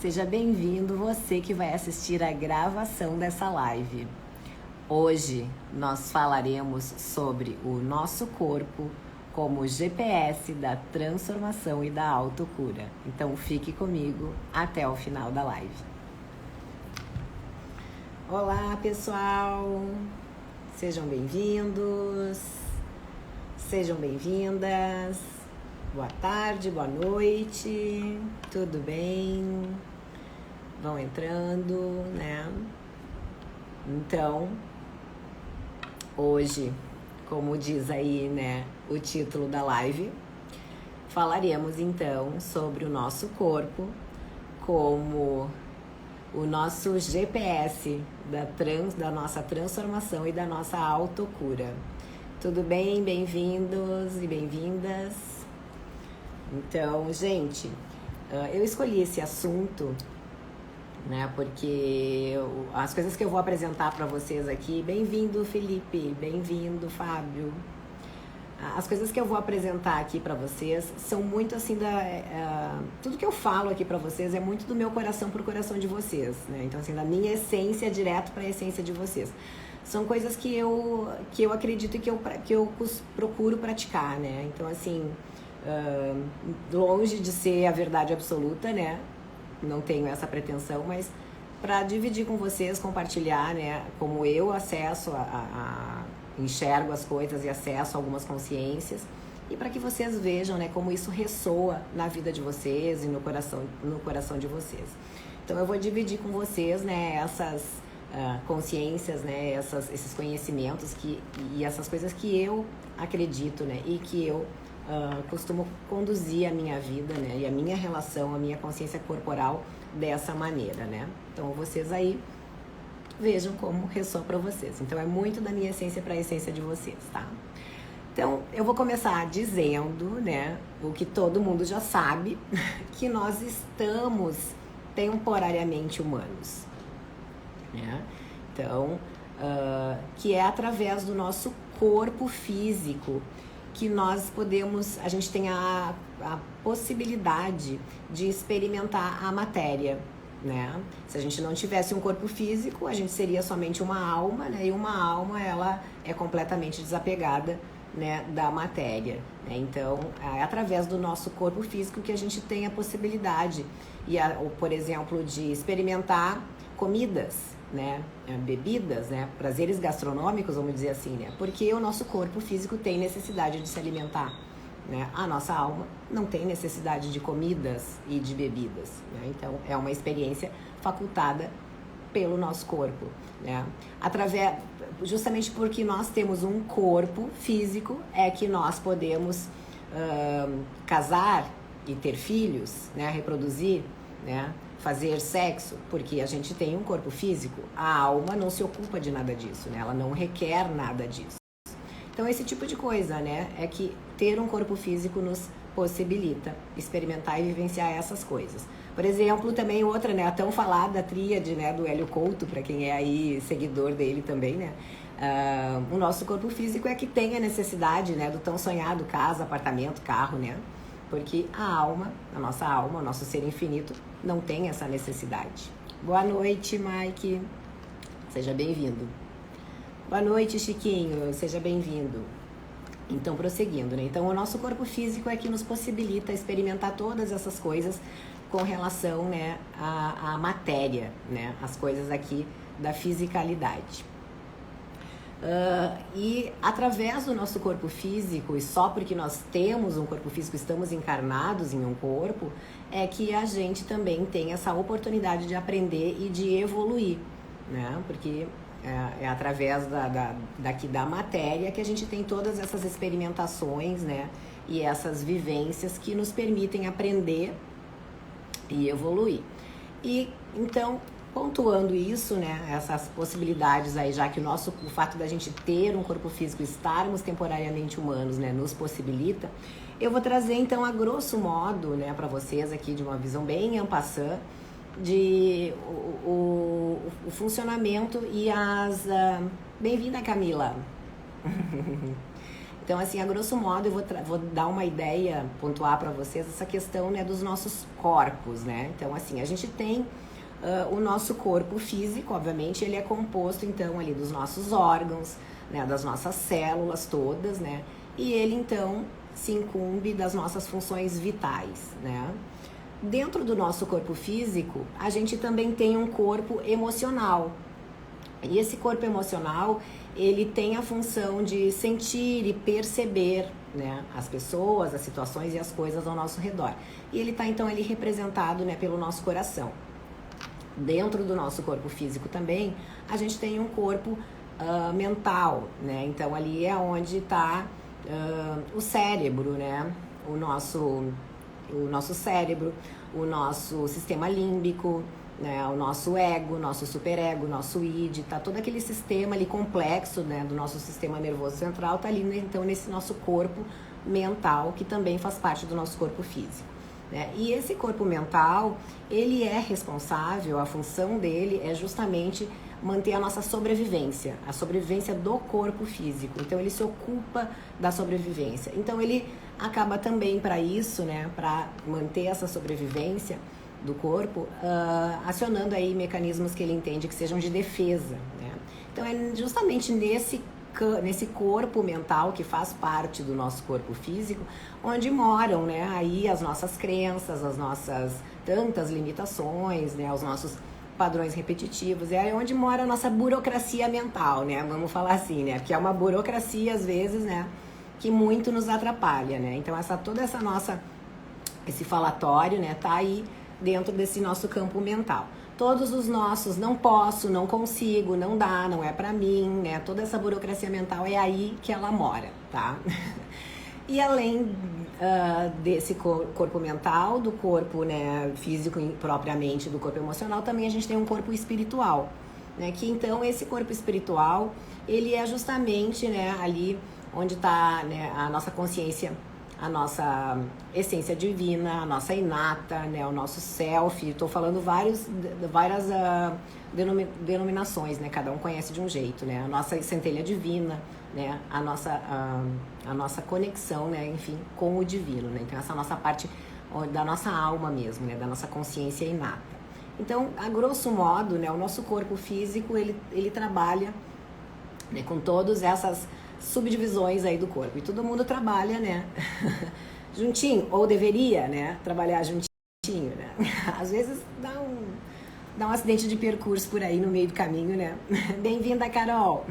Seja bem-vindo você que vai assistir a gravação dessa live. Hoje nós falaremos sobre o nosso corpo como GPS da transformação e da autocura. Então fique comigo até o final da live. Olá, pessoal! Sejam bem-vindos, sejam bem-vindas. Boa tarde, boa noite, tudo bem? Vão entrando, né? Então, hoje, como diz aí, né, o título da live, falaremos então sobre o nosso corpo como o nosso GPS da nossa transformação e da nossa autocura. Tudo bem? Bem-vindos e bem-vindas. Então, gente, eu escolhi esse assunto, né, porque as coisas que eu vou apresentar para vocês aqui, bem-vindo Felipe, bem-vindo Fábio, as coisas que eu vou apresentar aqui para vocês são muito assim, tudo que eu falo aqui para vocês é muito do meu coração pro coração de vocês, né, então assim, da minha essência direto para a essência de vocês. São coisas que eu acredito e que eu procuro praticar, né, então assim, longe de ser a verdade absoluta, né? Não tenho essa pretensão, mas para dividir com vocês, compartilhar, né? Como eu acesso enxergo as coisas e acesso a algumas consciências, e para que vocês vejam, né? Como isso ressoa na vida de vocês e no coração de vocês. Então eu vou dividir com vocês, né? Essas consciências, né? Esses conhecimentos e essas coisas que eu acredito, né? E que eu costumo conduzir a minha vida, né, e a minha relação, a minha consciência corporal dessa maneira, né? Então vocês aí vejam como ressoa para vocês. Então é muito da minha essência para a essência de vocês, tá? Então eu vou começar dizendo, né, o que todo mundo já sabe, que nós estamos temporariamente humanos, né? Então, que é através do nosso corpo físico que a gente tem a possibilidade de experimentar a matéria, né? Se a gente não tivesse um corpo físico, a gente seria somente uma alma, né? E uma alma, ela é completamente desapegada, né, da matéria, né? Então, é através do nosso corpo físico que a gente tem a possibilidade, por exemplo, de experimentar comidas, né, bebidas, né, prazeres gastronômicos, vamos dizer assim, né, porque o nosso corpo físico tem necessidade de se alimentar, né, a nossa alma não tem necessidade de comidas e de bebidas, né, então é uma experiência facultada pelo nosso corpo, né, justamente porque nós temos um corpo físico é que nós podemos casar e ter filhos, né, reproduzir, né, fazer sexo, porque a gente tem um corpo físico, a alma não se ocupa de nada disso, né? Ela não requer nada disso. Então esse tipo de coisa, né, é que ter um corpo físico nos possibilita experimentar e vivenciar essas coisas. Por exemplo, também outra, né, a tão falada tríade, né, do Hélio Couto, para quem é aí seguidor dele também, né, o nosso corpo físico é que tem a necessidade, né, do tão sonhado casa, apartamento, carro, né, porque a nossa alma, o nosso ser infinito não tem essa necessidade. Boa noite, Mike, seja bem-vindo. Boa noite, Chiquinho, seja bem-vindo. Então, prosseguindo, né? Então, o nosso corpo físico é que nos possibilita experimentar todas essas coisas com relação, né, à matéria, né? As coisas aqui da fisicalidade. E através do nosso corpo físico, e só porque nós temos um corpo físico, estamos encarnados em um corpo, é que a gente também tem essa oportunidade de aprender e de evoluir, né? Porque é através da matéria que a gente tem todas essas experimentações, né? E essas vivências que nos permitem aprender e evoluir. E então, pontuando isso, né, essas possibilidades aí, já que o fato da gente ter um corpo físico, estarmos temporariamente humanos, né, nos possibilita, eu vou trazer então a grosso modo, né, para vocês aqui de uma visão bem en passant, de o funcionamento e bem-vinda, Camila! Então, assim, a grosso modo, eu vou dar uma ideia, pontuar para vocês essa questão, né, dos nossos corpos, né? Então, assim, a gente tem o nosso corpo físico, obviamente, ele é composto, então, ali dos nossos órgãos, né, das nossas células todas, né? E ele, então, se incumbe das nossas funções vitais, né? Dentro do nosso corpo físico, a gente também tem um corpo emocional. E esse corpo emocional, ele tem a função de sentir e perceber, né, as pessoas, as situações e as coisas ao nosso redor. E ele está, então, representado, né, pelo nosso coração. Dentro do nosso corpo físico também, a gente tem um corpo mental, né? Então, ali é onde está o cérebro, né? O nosso cérebro, o nosso sistema límbico, né? O nosso ego, nosso superego, nosso id, tá todo aquele sistema ali complexo, né? Do nosso sistema nervoso central, tá ali, então, nesse nosso corpo mental, que também faz parte do nosso corpo físico, né? E esse corpo mental, ele é responsável, a função dele é justamente manter a nossa sobrevivência, a sobrevivência do corpo físico. Então, ele se ocupa da sobrevivência. Então, ele acaba também para isso, né, para manter essa sobrevivência do corpo, acionando aí mecanismos que ele entende que sejam de defesa, né? Então, é justamente nesse corpo mental que faz parte do nosso corpo físico, onde moram, né, aí as nossas crenças, as nossas tantas limitações, né, os nossos padrões repetitivos, é aí onde mora a nossa burocracia mental, né, vamos falar assim, né, que é uma burocracia às vezes, né, que muito nos atrapalha, né, então esse falatório, né, tá aí dentro desse nosso campo mental. Todos os nossos não posso, não consigo, não dá, não é pra mim, né, toda essa burocracia mental é aí que ela mora, tá? E além desse corpo mental, do corpo, né, físico propriamente, do corpo emocional, também a gente tem um corpo espiritual, né, que então esse corpo espiritual, ele é justamente, né, ali onde está, né, a nossa consciência, a nossa essência divina, a nossa inata, né, o nosso self. Estou falando várias denominações, né, cada um conhece de um jeito, né, a nossa centelha divina, né, a nossa conexão, né, enfim, com o divino, né, então essa nossa parte da nossa alma mesmo, né, da nossa consciência inata. Então, a grosso modo, né, o nosso corpo físico, ele trabalha, né, com todas essas subdivisões aí do corpo, e todo mundo trabalha, né, juntinho, ou deveria, né, trabalhar juntinho, né, às vezes dá um acidente de percurso por aí no meio do caminho, né, bem-vinda, Carol.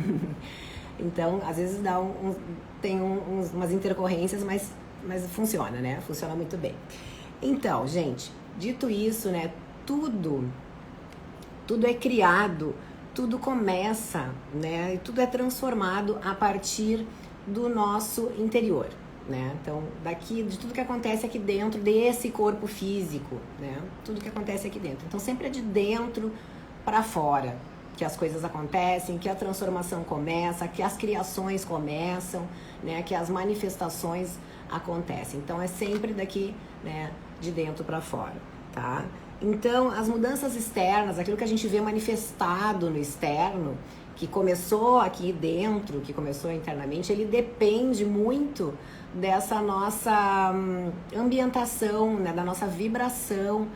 Então, às vezes tem umas intercorrências, mas funciona, né? Funciona muito bem. Então, gente, dito isso, né? Tudo é criado, tudo começa, né? E tudo é transformado a partir do nosso interior, né? Então, de tudo que acontece aqui dentro desse corpo físico, né? Tudo que acontece aqui dentro. Então, sempre é de dentro para fora que as coisas acontecem, que a transformação começa, que as criações começam, né, que as manifestações acontecem. Então, é sempre daqui, né, de dentro para fora, tá? Então, as mudanças externas, aquilo que a gente vê manifestado no externo, que começou aqui dentro, que começou internamente, ele depende muito dessa nossa ambientação, né, da nossa vibração,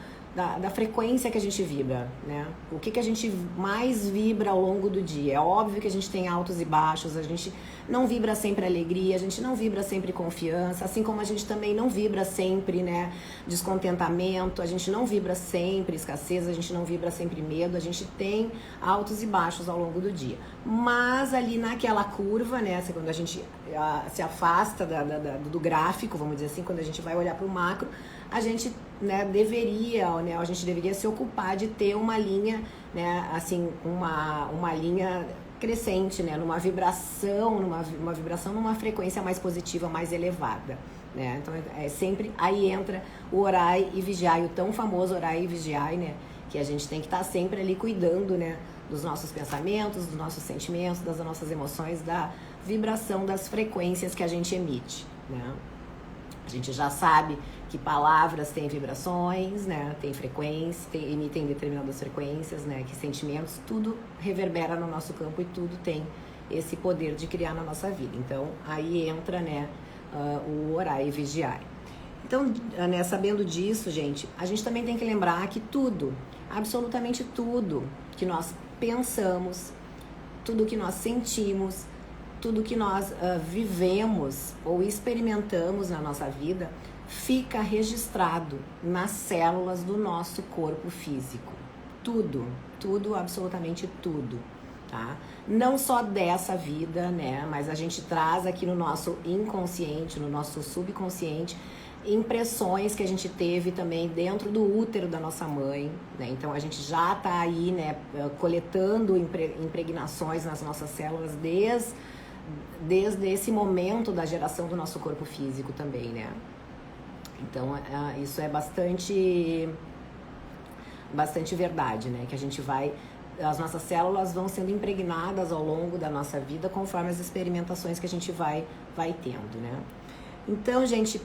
da frequência que a gente vibra, né? O que a gente mais vibra ao longo do dia. É óbvio que a gente tem altos e baixos, a gente não vibra sempre alegria, a gente não vibra sempre confiança, assim como a gente também não vibra sempre, né, descontentamento, a gente não vibra sempre escassez, a gente não vibra sempre medo, a gente tem altos e baixos ao longo do dia. Mas ali naquela curva, né, quando a gente se afasta do gráfico, vamos dizer assim, quando a gente vai olhar para o macro, a gente, né, a gente deveria se ocupar de ter uma linha, né, assim, uma linha crescente, né, numa vibração, numa frequência mais positiva, mais elevada, né? Então é sempre aí entra o orai e vigiai, o tão famoso orai e vigiai, né, que a gente tem que estar sempre ali cuidando, né, dos nossos pensamentos, dos nossos sentimentos, das nossas emoções, da vibração das frequências que a gente emite, né? A gente já sabe que palavras têm vibrações, né? Tem frequência, emitem determinadas frequências, né? Que sentimentos, tudo reverbera no nosso campo e tudo tem esse poder de criar na nossa vida. Então, aí entra, né, o orar e vigiar. Então, né, sabendo disso, gente, a gente também tem que lembrar que tudo, absolutamente tudo que nós pensamos, tudo que nós sentimos, tudo que nós vivemos ou experimentamos na nossa vida fica registrado nas células do nosso corpo físico. Tudo, tudo, absolutamente tudo, tá? Não só dessa vida, né? Mas a gente traz aqui no nosso inconsciente, no nosso subconsciente, impressões que a gente teve também dentro do útero da nossa mãe, né? Então a gente já tá aí, né, coletando impregnações nas nossas células desde esse momento da geração do nosso corpo físico também, né? Então isso é bastante verdade, né? Que a gente as nossas células vão sendo impregnadas ao longo da nossa vida conforme as experimentações que a gente vai tendo, né? Então, gente,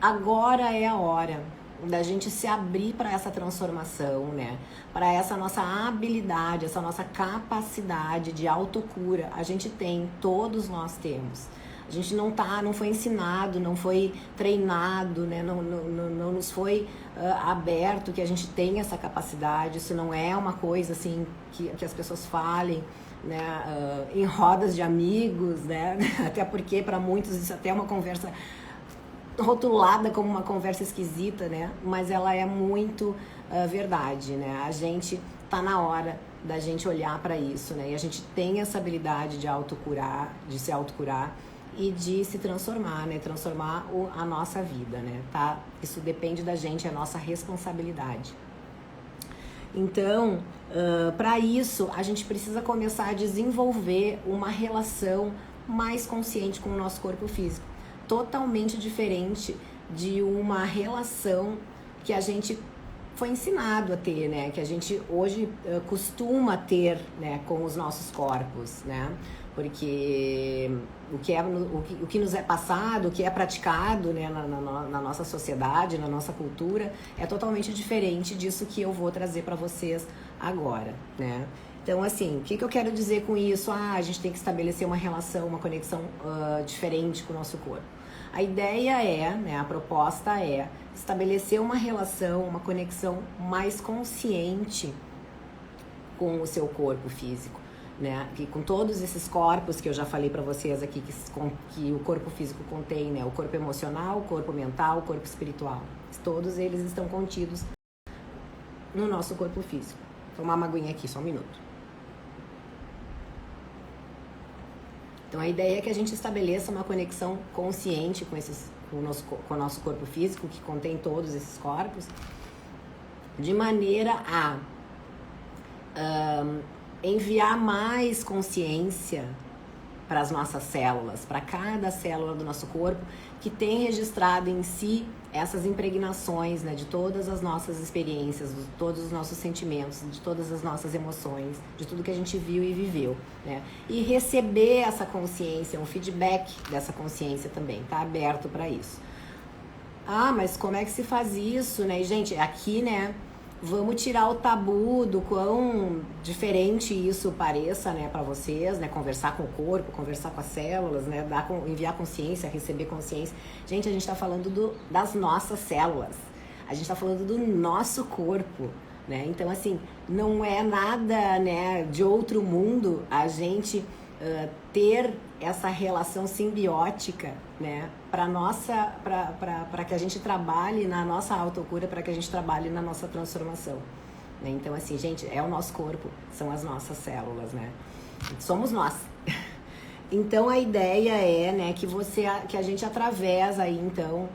agora é a hora da gente se abrir para essa transformação, né? Para essa nossa habilidade, essa nossa capacidade de autocura. A gente tem, todos nós temos. A gente não foi ensinado, não foi treinado, né? Não nos foi aberto que a gente tem essa capacidade. Isso não é uma coisa assim que as pessoas falem, né? Em rodas de amigos, né? Até porque para muitos isso até é uma conversa rotulada como uma conversa esquisita, né? Mas ela é muito verdade, né? A gente tá na hora da gente olhar para isso, né? E a gente tem essa habilidade de se autocurar e de se transformar, né? Transformar a nossa vida, né? Tá? Isso depende da gente, é a nossa responsabilidade. Então, para isso, a gente precisa começar a desenvolver uma relação mais consciente com o nosso corpo físico. Totalmente diferente de uma relação que a gente foi ensinado a ter, né? Que a gente hoje costuma ter, né, com os nossos corpos, né? Porque o que nos é passado, o que é praticado, né, na nossa sociedade, na nossa cultura, é totalmente diferente disso que eu vou trazer para vocês agora, né? Então, assim, o que eu quero dizer com isso? A gente tem que estabelecer uma relação, uma conexão diferente com o nosso corpo. A ideia né, a proposta é estabelecer uma relação, uma conexão mais consciente com o seu corpo físico, né? Que com todos esses corpos que eu já falei para vocês aqui, que o corpo físico contém, né? O corpo emocional, o corpo mental, o corpo espiritual. Todos eles estão contidos no nosso corpo físico. Vou tomar uma aguinha aqui, só um minuto. Então a ideia é que a gente estabeleça uma conexão consciente com o nosso corpo físico, que contém todos esses corpos, de maneira a enviar mais consciência para as nossas células, para cada célula do nosso corpo que tem registrado em si essas impregnações, né, de todas as nossas experiências, de todos os nossos sentimentos, de todas as nossas emoções, de tudo que a gente viu e viveu, né? E receber essa consciência, um feedback dessa consciência também, tá aberto para isso. Mas como é que se faz isso, né? E, gente, aqui, né, vamos tirar o tabu do quão diferente isso pareça, né, para vocês, né, conversar com o corpo, conversar com as células, né, enviar consciência, receber consciência. Gente, a gente está falando das nossas células, a gente está falando do nosso corpo, né? Então, assim, não é nada, né, de outro mundo a gente ter essa relação simbiótica, né, para que a gente trabalhe na nossa autocura, para que a gente trabalhe na nossa transformação, né? Então, assim, gente, é o nosso corpo, são as nossas células, né? Somos nós. Então, a ideia é, né, que a gente, através aí, então,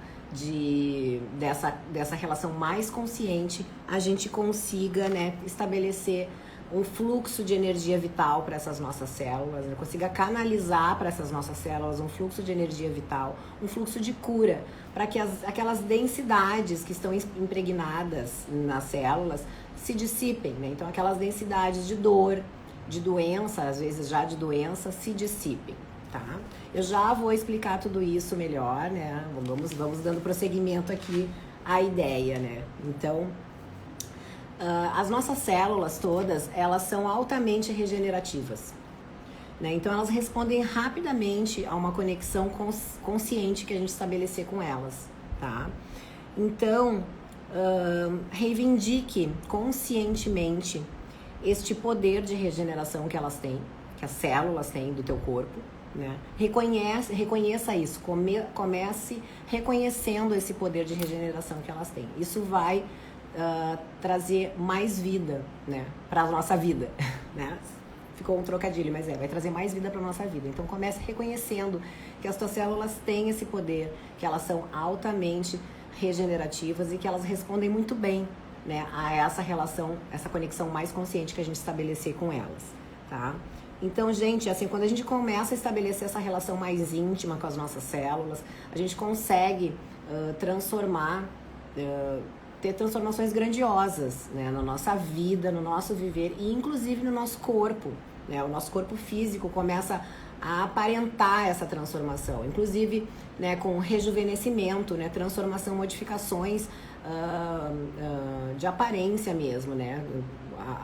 dessa relação mais consciente, a gente consiga, né, estabelecer um fluxo de energia vital para essas nossas células, né? Consiga canalizar para essas nossas células um fluxo de energia vital, um fluxo de cura, para que aquelas densidades que estão impregnadas nas células se dissipem, né? Então, aquelas densidades de dor, de doença, às vezes já de doença, se dissipem, tá? Eu já vou explicar tudo isso melhor, né? Vamos dando prosseguimento aqui à ideia, né? Então, as nossas células todas, elas são altamente regenerativas. né? Então elas respondem rapidamente a uma conexão consciente que a gente estabelecer com elas, tá? Então, reivindique conscientemente este poder de regeneração que elas têm, que as células têm do teu corpo, né? Reconheça isso, comece reconhecendo esse poder de regeneração que elas têm. Isso vai trazer mais vida, né, para a nossa vida, né? Ficou um trocadilho, mas vai trazer mais vida para nossa vida. Então comece reconhecendo que as tuas células têm esse poder, que elas são altamente regenerativas e que elas respondem muito bem, né, a essa relação, essa conexão mais consciente que a gente estabelecer com elas, tá? Então, gente, assim, quando a gente começa a estabelecer essa relação mais íntima com as nossas células, a gente consegue ter transformações grandiosas, né, na nossa vida, no nosso viver e inclusive no nosso corpo, né? O nosso corpo físico começa a aparentar essa transformação, inclusive, né, com rejuvenescimento, né, transformação, modificações de aparência mesmo, né?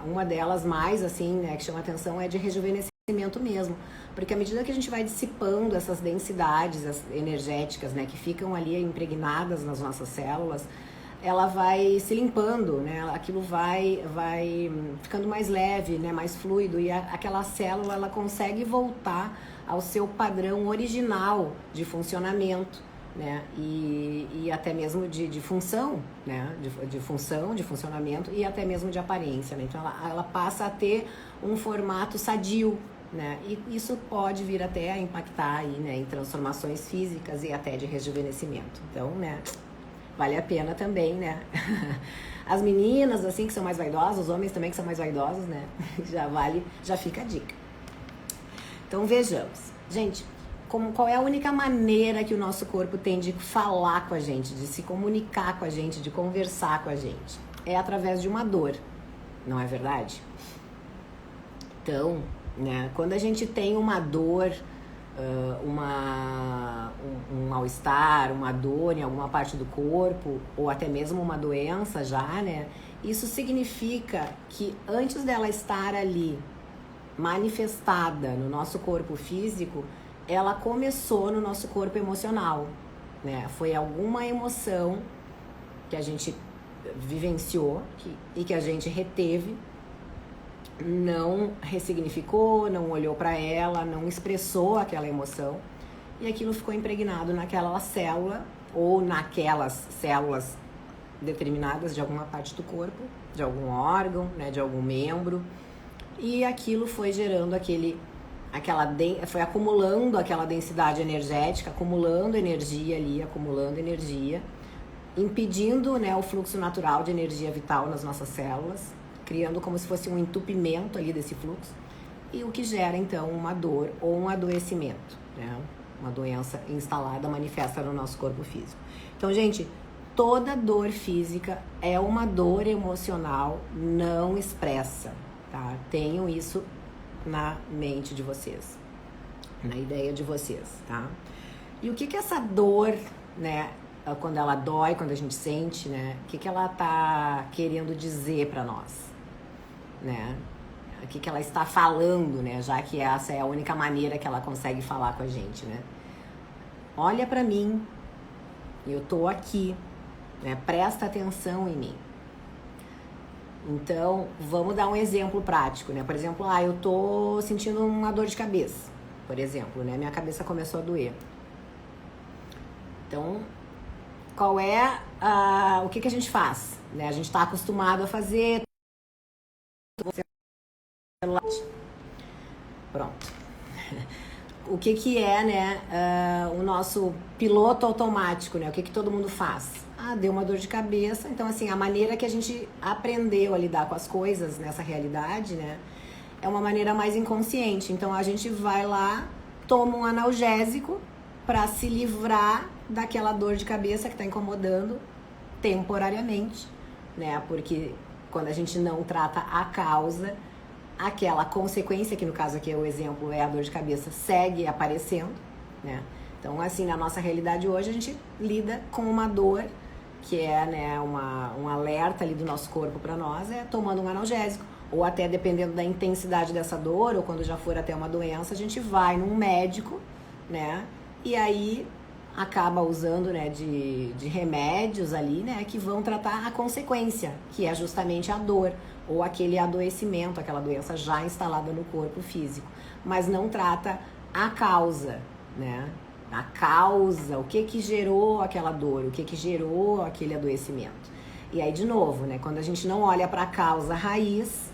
Uma delas mais, assim, né, que chama atenção é de rejuvenescimento mesmo, porque à medida que a gente vai dissipando essas densidades energéticas, né, que ficam ali impregnadas nas nossas células, ela vai se limpando, né? Aquilo vai ficando mais leve, né? Mais fluido, e aquela célula ela consegue voltar ao seu padrão original de funcionamento, né? E até mesmo de função, né? De função, de funcionamento e até mesmo de aparência, né? Então ela passa a ter um formato sadio, né? E isso pode vir até a impactar aí, né, em transformações físicas e até de rejuvenescimento. Então, né, vale a pena também, né? As meninas, assim, que são mais vaidosas, os homens também que são mais vaidosos, né? Já fica a dica. Então, vejamos. Gente, qual é a única maneira que o nosso corpo tem de falar com a gente, de se comunicar com a gente, de conversar com a gente? É através de uma dor, não é verdade? Então, né, quando a gente tem uma dor, um mal-estar, uma dor em alguma parte do corpo, ou até mesmo uma doença já, né? Isso significa que antes dela estar ali manifestada no nosso corpo físico, ela começou no nosso corpo emocional, né? Foi alguma emoção que a gente vivenciou e que a gente reteve, não ressignificou, não olhou para ela, não expressou aquela emoção e aquilo ficou impregnado naquela célula ou naquelas células determinadas de alguma parte do corpo, de algum órgão, né, de algum membro, e aquilo foi gerando foi acumulando aquela densidade energética, acumulando energia ali, impedindo, né, o fluxo natural de energia vital nas nossas células, criando como se fosse um entupimento ali desse fluxo, e o que gera então uma dor ou um adoecimento, né? Uma doença instalada manifesta no nosso corpo físico. Então, gente, toda dor física é uma dor emocional não expressa, tá? Tenham isso na mente de vocês, na ideia de vocês, tá? E o que essa dor, né, quando ela dói, quando a gente sente, né, o que ela tá querendo dizer para nós, né? O que ela está falando, né? Já que essa é a única maneira que ela consegue falar com a gente, né? Olha para mim, eu tô aqui, né? Presta atenção em mim. Então, vamos dar um exemplo prático, né? Por exemplo, eu tô sentindo uma dor de cabeça, por exemplo, né? Minha cabeça começou a doer. Então, qual é o que a gente faz, né? A gente está acostumado a fazer. Pronto. O que é, né, o nosso piloto automático, né? O que todo mundo faz? Deu uma dor de cabeça. Então, assim, a maneira que a gente aprendeu a lidar com as coisas nessa realidade, né, é uma maneira mais inconsciente. Então, a gente vai lá, toma um analgésico para se livrar daquela dor de cabeça que está incomodando temporariamente, né? Porque quando a gente não trata a causa, aquela consequência, que no caso aqui o exemplo é a dor de cabeça, segue aparecendo, né? Então, assim, na nossa realidade hoje, a gente lida com uma dor que é, né, um alerta ali do nosso corpo para nós, tomando um analgésico, ou até dependendo da intensidade dessa dor, ou quando já for até uma doença, a gente vai num médico, né? E aí acaba usando, né, de remédios ali, né, que vão tratar a consequência, que é justamente a dor, ou aquele adoecimento, aquela doença já instalada no corpo físico, mas não trata a causa, né? A causa, o que que gerou aquela dor, o que que gerou aquele adoecimento. E aí, de novo, né, quando a gente não olha para a causa raiz,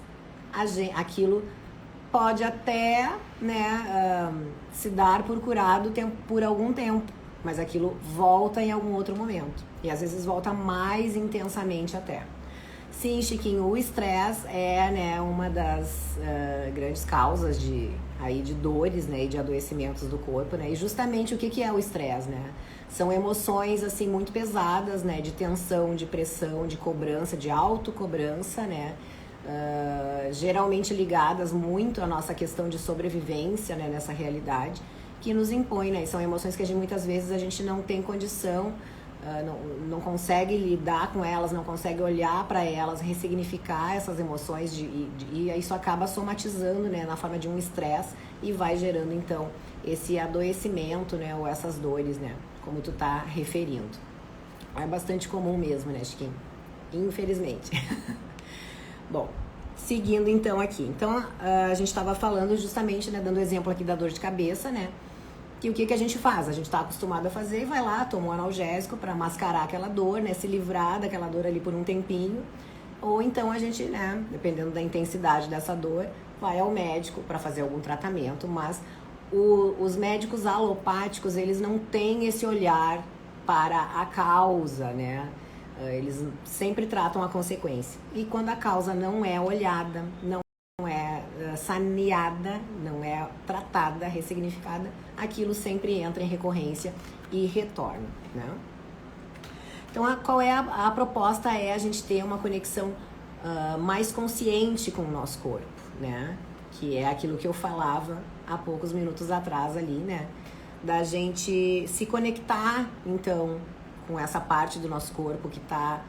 aquilo pode até, né, se dar por curado por algum tempo, mas aquilo volta em algum outro momento. E às vezes volta mais intensamente até. Sim, Chiquinho, o estresse é, né, uma das grandes causas de dores, né, e de adoecimentos do corpo, né? E justamente o que é o estresse, né? São emoções, assim, muito pesadas, né? De tensão, de pressão, de cobrança, de autocobrança, né? Geralmente ligadas muito à nossa questão de sobrevivência, né, nessa realidade, que nos impõe, né? E são emoções que muitas vezes a gente não tem condição, não consegue lidar com elas, não consegue olhar para elas, ressignificar essas emoções e isso acaba somatizando, né, na forma de um estresse e vai gerando então esse adoecimento, né, ou essas dores, né, como tu tá referindo. É bastante comum mesmo, né, Chiquinho? Infelizmente. Bom, seguindo então aqui. Então, a gente estava falando justamente, né, dando exemplo aqui da dor de cabeça, né? E o que a gente faz? A gente está acostumado a fazer, vai lá, toma um analgésico para mascarar aquela dor, né? Se livrar daquela dor ali por um tempinho. Ou então a gente, né, dependendo da intensidade dessa dor, vai ao médico para fazer algum tratamento. Mas os médicos alopáticos, eles não têm esse olhar para a causa, né? Eles sempre tratam a consequência. E quando a causa não é olhada, não é saneada, não é tratada, ressignificada, aquilo sempre entra em recorrência e retorna, né? Então, qual é a proposta? É a gente ter uma conexão mais consciente com o nosso corpo, né? Que é aquilo que eu falava há poucos minutos atrás ali, né? Da gente se conectar, então, com essa parte do nosso corpo que está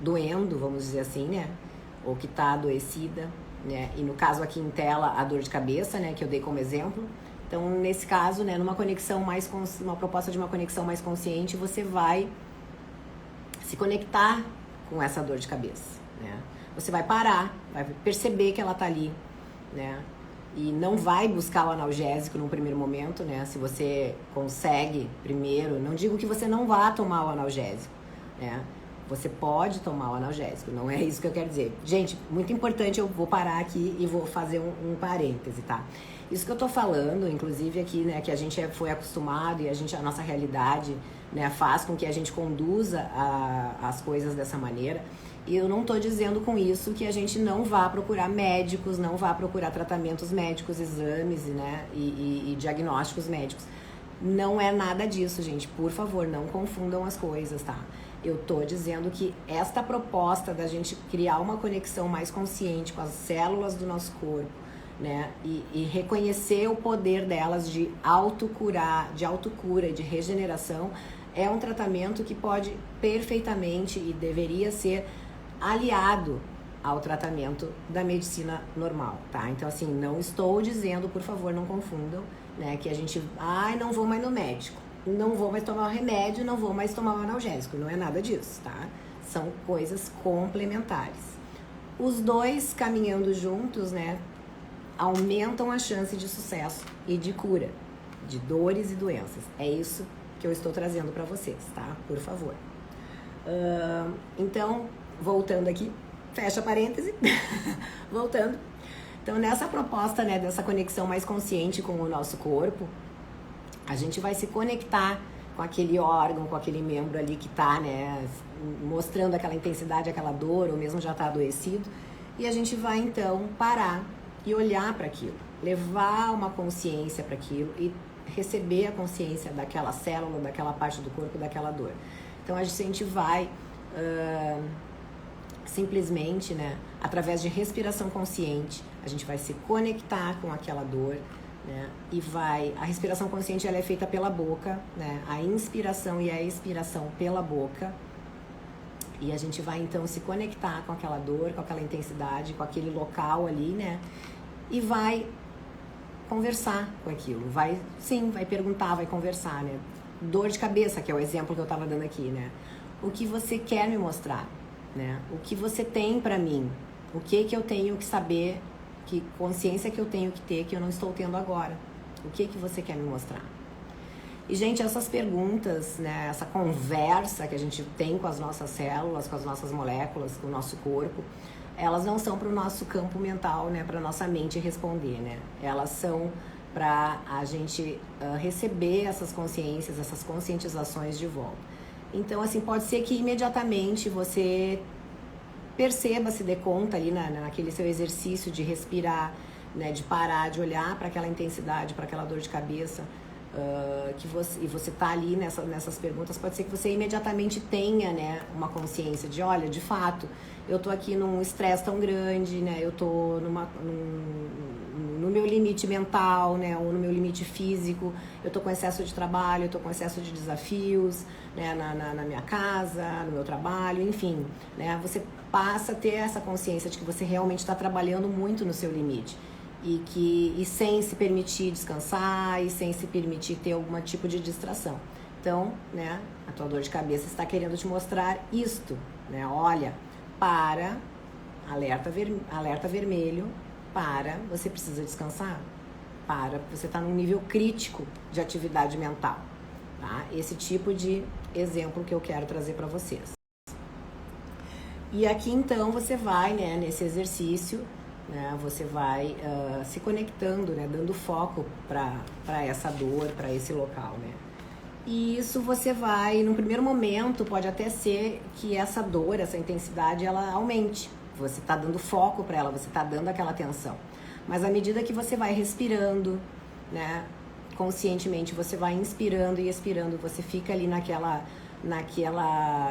doendo, vamos dizer assim, né? Ou que está adoecida, né? E no caso aqui em tela, a dor de cabeça, né? Que eu dei como exemplo. Então, nesse caso, né? Numa conexão uma proposta de uma conexão mais consciente, você vai se conectar com essa dor de cabeça, né? Você vai parar, vai perceber que ela tá ali, né? E não vai buscar o analgésico no primeiro momento, né? Se você consegue primeiro, não digo que você não vá tomar o analgésico, né? Você pode tomar o analgésico, não é isso que eu quero dizer. Gente, muito importante, eu vou parar aqui e vou fazer um parêntese, tá? Isso que eu tô falando, inclusive aqui, né, que a gente foi acostumado e a nossa realidade, né, faz com que a gente conduza as coisas dessa maneira. E eu não tô dizendo com isso que a gente não vá procurar médicos, não vá procurar tratamentos médicos, exames, né, e diagnósticos médicos. Não é nada disso, gente. Por favor, não confundam as coisas, tá? Eu tô dizendo que esta proposta da gente criar uma conexão mais consciente com as células do nosso corpo, né? E reconhecer o poder delas de autocurar, de autocura, de regeneração, é um tratamento que pode perfeitamente e deveria ser aliado ao tratamento da medicina normal, tá? Então, assim, não estou dizendo, por favor, não confundam, né? Que a gente, não vou mais no médico, não vou mais tomar o remédio, não vou mais tomar o analgésico. Não é nada disso, tá? São coisas complementares. Os dois caminhando juntos, né, aumentam a chance de sucesso e de cura de dores e doenças. É isso que eu estou trazendo para vocês, tá? Por favor. Então, voltando aqui, fecha parêntese, voltando. Então, nessa proposta, né, dessa conexão mais consciente com o nosso corpo, a gente vai se conectar com aquele órgão, com aquele membro ali que tá, né, mostrando aquela intensidade, aquela dor, ou mesmo já tá adoecido, e a gente vai, então, parar e olhar para aquilo, levar uma consciência para aquilo e receber a consciência daquela célula, daquela parte do corpo, daquela dor. Então, a gente vai simplesmente, né, através de respiração consciente, a gente vai se conectar com aquela dor, né, e a respiração consciente, ela é feita pela boca, né, a inspiração e a expiração pela boca, E a gente vai então se conectar com aquela dor, com aquela intensidade, com aquele local ali, né? E vai conversar com aquilo. Vai perguntar, vai conversar, né? Dor de cabeça, que é o exemplo que eu tava dando aqui, né? O que você quer me mostrar, né? O que você tem pra mim? O que eu tenho que saber, que consciência que eu tenho que ter que eu não estou tendo agora? O que você quer me mostrar? E, gente, essas perguntas, né, essa conversa que a gente tem com as nossas células, com as nossas moléculas, com o nosso corpo, elas não são para o nosso campo mental, né, para nossa mente responder, né? Elas são para a gente receber essas consciências, essas conscientizações de volta. Então, assim, pode ser que imediatamente você perceba, se dê conta ali naquele seu exercício de respirar, né, de parar, de olhar para aquela intensidade, para aquela dor de cabeça, e você tá ali nessas perguntas, pode ser que você imediatamente tenha, né, uma consciência de, olha, de fato, eu tô aqui num estresse tão grande, né, eu tô no meu limite mental, né, ou no meu limite físico, eu tô com excesso de trabalho, eu tô com excesso de desafios, né, na minha casa, no meu trabalho, enfim, né, você passa a ter essa consciência de que você realmente está trabalhando muito no seu limite. E sem se permitir descansar e sem se permitir ter algum tipo de distração. Então, né, a tua dor de cabeça está querendo te mostrar isto, né? Olha, alerta vermelho, você precisa descansar, você está num nível crítico de atividade mental, tá? Esse tipo de exemplo que eu quero trazer para vocês. E aqui então você vai, né, nesse exercício, né, você vai se conectando, né, dando foco para essa dor, para esse local, né? E isso você vai, no primeiro momento, pode até ser que essa dor, essa intensidade, ela aumente. Você está dando foco para ela, você está dando aquela atenção. Mas à medida que você vai respirando, né, conscientemente, você vai inspirando e expirando, você fica ali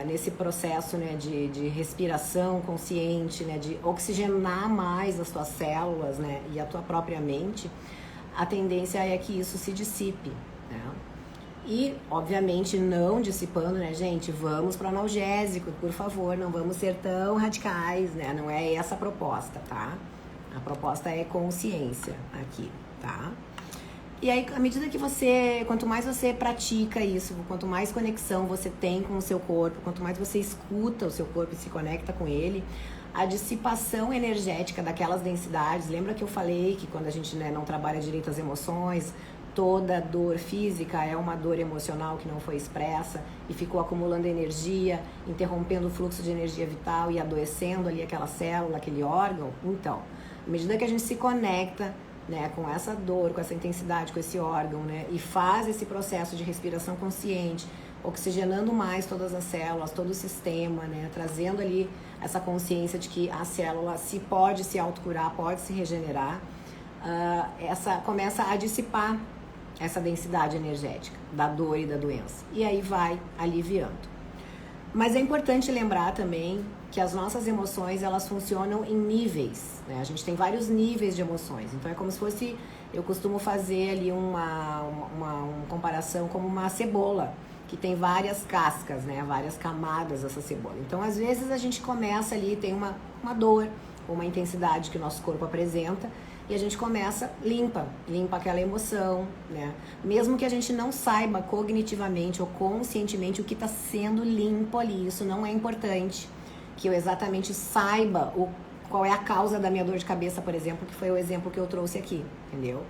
nesse processo, né, de respiração consciente, né, de oxigenar mais as tuas células, né, e a tua própria mente, a tendência é que isso se dissipe, né? E, obviamente, não dissipando, né, gente, vamos para o analgésico, por favor, não vamos ser tão radicais, né, não é essa a proposta, tá? A proposta é consciência aqui, tá? E aí, à medida que quanto mais você pratica isso, quanto mais conexão você tem com o seu corpo, quanto mais você escuta o seu corpo e se conecta com ele, a dissipação energética daquelas densidades, lembra que eu falei que quando a gente, né, não trabalha direito as emoções, toda dor física é uma dor emocional que não foi expressa e ficou acumulando energia, interrompendo o fluxo de energia vital e adoecendo ali aquela célula, aquele órgão? Então, à medida que a gente se conecta, né, com essa dor, com essa intensidade, com esse órgão, né, e faz esse processo de respiração consciente, oxigenando mais todas as células, todo o sistema, né, trazendo ali essa consciência de que a célula pode se autocurar, pode se regenerar, começa a dissipar essa densidade energética da dor e da doença. E aí vai aliviando. Mas é importante lembrar também que as nossas emoções, elas funcionam em níveis, né? A gente tem vários níveis de emoções. Então é como se fosse, eu costumo fazer ali uma comparação como uma cebola, que tem várias cascas, né? Várias camadas dessa cebola. Então às vezes a gente começa ali, tem uma dor, uma intensidade que o nosso corpo apresenta, e a gente começa, limpa aquela emoção, né? Mesmo que a gente não saiba cognitivamente ou conscientemente o que está sendo limpo ali, isso não é importante. Que eu exatamente saiba qual é a causa da minha dor de cabeça, por exemplo, que foi o exemplo que eu trouxe aqui, entendeu?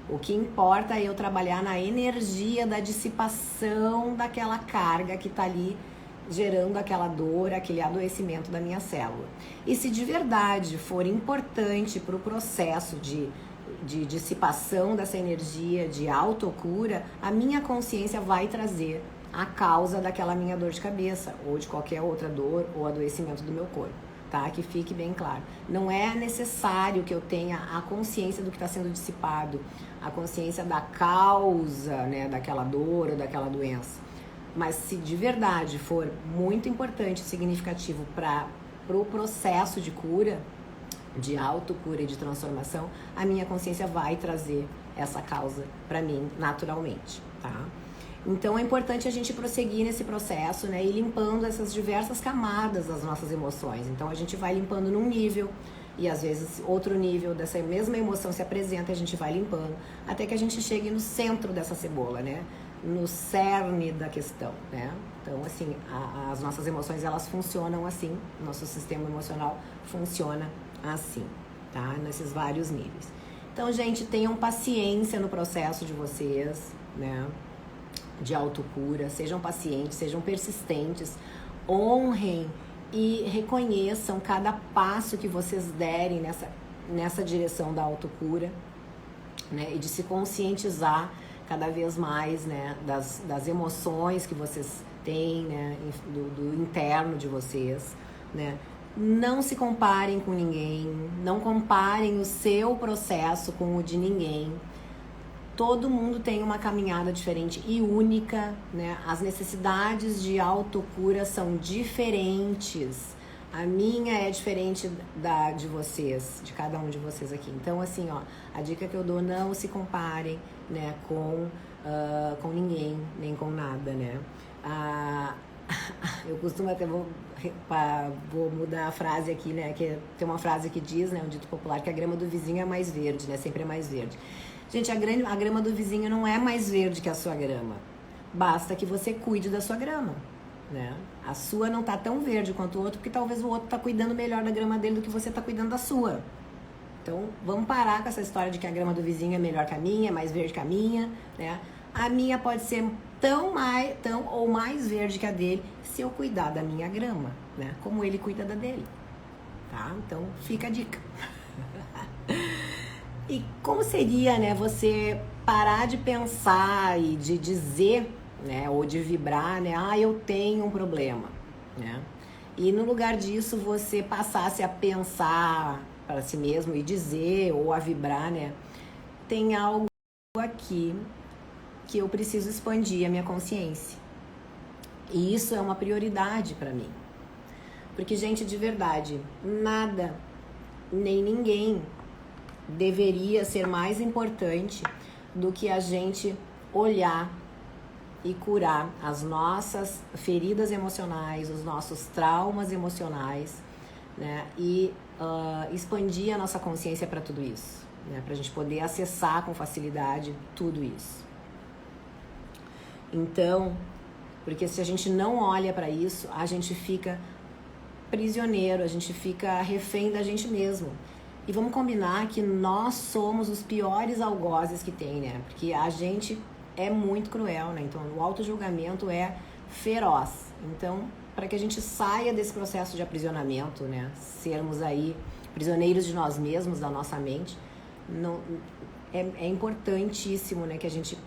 O que importa é eu trabalhar na energia da dissipação daquela carga que está ali gerando aquela dor, aquele adoecimento da minha célula. E se de verdade for importante para o processo de dissipação dessa energia, de autocura, a minha consciência vai trazer a causa daquela minha dor de cabeça, ou de qualquer outra dor ou adoecimento do meu corpo, tá? Que fique bem claro. Não é necessário que eu tenha a consciência do que está sendo dissipado, a consciência da causa, né, daquela dor ou daquela doença. Mas se de verdade for muito importante e significativo para o processo de cura, de autocura e de transformação, a minha consciência vai trazer essa causa para mim naturalmente, tá? Então é importante a gente prosseguir nesse processo, né, e limpando essas diversas camadas das nossas emoções. Então a gente vai limpando num nível e às vezes outro nível dessa mesma emoção se apresenta e a gente vai limpando até que a gente chegue no centro dessa cebola, né, no cerne da questão, né. Então assim, as nossas emoções elas funcionam assim, nosso sistema emocional funciona assim, tá, nesses vários níveis. Então gente, tenham paciência no processo de vocês, né, de autocura, sejam pacientes, sejam persistentes, honrem e reconheçam cada passo que vocês derem nessa direção da autocura, né, e de se conscientizar cada vez mais, né, das emoções que vocês têm, né, do interno de vocês, né. Não se comparem com ninguém, não comparem o seu processo com o de ninguém. Todo mundo tem uma caminhada diferente e única, né? As necessidades de autocura são diferentes. A minha é diferente da de vocês, de cada um de vocês aqui. Então, assim, ó, a dica que eu dou, não se comparem, né, com ninguém, nem com nada, né? Eu costumo até, vou mudar a frase aqui, né? Que tem uma frase que diz, né, um dito popular, que a grama do vizinho é mais verde, né? Sempre é mais verde. Gente, a grama do vizinho não é mais verde que a sua grama. Basta que você cuide da sua grama, né? A sua não tá tão verde quanto o outro, porque talvez o outro tá cuidando melhor da grama dele do que você tá cuidando da sua. Então, vamos parar com essa história de que a grama do vizinho é melhor que a minha, é mais verde que a minha, né? A minha pode ser tão ou mais verde que a dele se eu cuidar da minha grama, né? Como ele cuida da dele, tá? Então, fica a dica. E como seria, né, você parar de pensar e de dizer, né, ou de vibrar, né, eu tenho um problema, né? E no lugar disso você passasse a pensar para si mesmo e dizer ou a vibrar, né, tem algo aqui que eu preciso expandir a minha consciência. E isso é uma prioridade para mim. Porque, gente, de verdade, nada, nem ninguém deveria ser mais importante do que a gente olhar e curar as nossas feridas emocionais, os nossos traumas emocionais, né? E expandir a nossa consciência para tudo isso, né? Para a gente poder acessar com facilidade tudo isso. Então, porque se a gente não olha para isso, a gente fica prisioneiro, a gente fica refém da gente mesmo. E vamos combinar que nós somos os piores algozes que tem, né? Porque a gente é muito cruel, né? Então, o autojulgamento é feroz. Então, para que a gente saia desse processo de aprisionamento, né? Sermos aí prisioneiros de nós mesmos, da nossa mente, é importantíssimo, né? Que a gente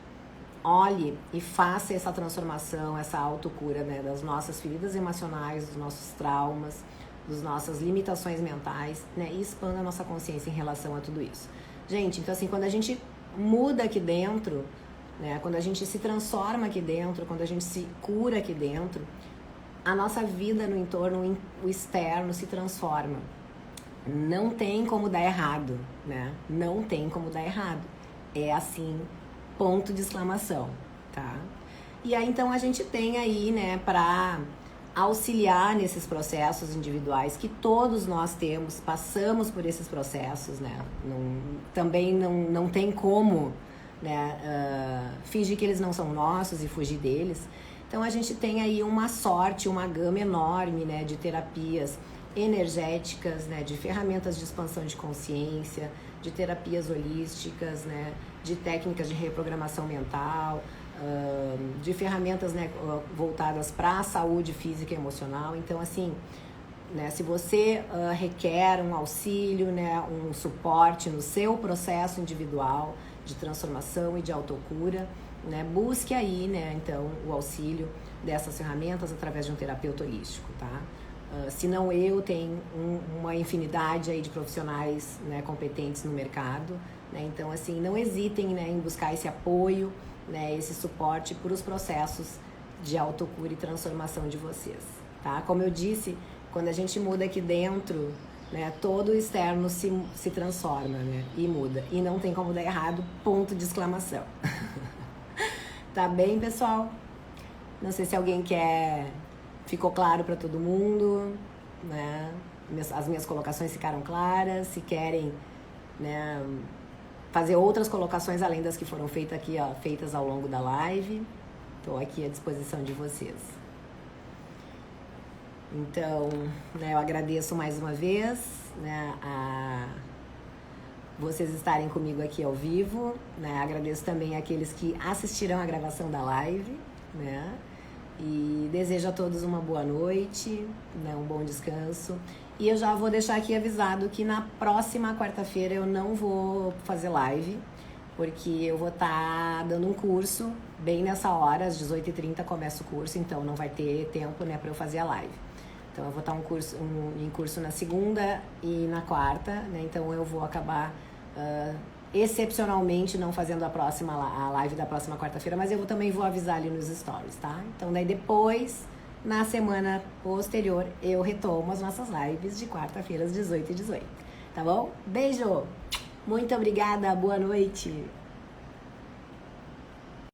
olhe e faça essa transformação, essa autocura, né? Das nossas feridas emocionais, dos nossos traumas, das nossas limitações mentais, né, e expanda a nossa consciência em relação a tudo isso. Gente, então assim, quando a gente muda aqui dentro, né, quando a gente se transforma aqui dentro, quando a gente se cura aqui dentro, a nossa vida no entorno, o externo se transforma. Não tem como dar errado, né? Não tem como dar errado. É assim, ponto de exclamação, tá? E aí, então, a gente tem aí, né, pra auxiliar nesses processos individuais que todos nós temos, passamos por esses processos, né? Também não tem como, né, fingir que eles não são nossos e fugir deles. Então a gente tem aí uma sorte, uma gama enorme, né, de terapias energéticas, né, de ferramentas de expansão de consciência, de terapias holísticas, né, de técnicas de reprogramação mental, de ferramentas, né, voltadas para a saúde física e emocional. Então, assim, né, se você requer um auxílio, né, um suporte no seu processo individual de transformação e de autocura, né, busque aí, né, então, o auxílio dessas ferramentas através de um terapeuta holístico, tá? Se não eu, tem uma infinidade aí de profissionais, né, competentes no mercado, né? Então, assim, não hesitem, né, em buscar esse apoio, né, esse suporte para os processos de autocura e transformação de vocês, tá? Como eu disse, quando a gente muda aqui dentro, né, todo o externo se transforma, né, e muda. E não tem como dar errado, ponto de exclamação. Tá bem, pessoal? Não sei se alguém quer... Ficou claro para todo mundo, né? As minhas colocações ficaram claras. Se querem, né, fazer outras colocações além das que foram feitas aqui, ó, feitas ao longo da live, estou aqui à disposição de vocês. Então, né, eu agradeço mais uma vez, né, a vocês estarem comigo aqui ao vivo, né? Agradeço também àqueles que assistirão a gravação da live, né? E desejo a todos uma boa noite, né? Um bom descanso. E eu já vou deixar aqui avisado que na próxima quarta-feira eu não vou fazer live, porque eu vou estar dando um curso bem nessa hora, às 18h30 começa o curso, então não vai ter tempo, né, para eu fazer a live. Então eu vou estar em curso na segunda e na quarta, né? Então eu vou acabar excepcionalmente não fazendo a live da próxima quarta-feira, mas eu também vou avisar ali nos stories, tá? Então daí depois, na semana posterior, eu retomo as nossas lives de quarta-feira às 18h18, tá bom? Beijo! Muito obrigada, boa noite!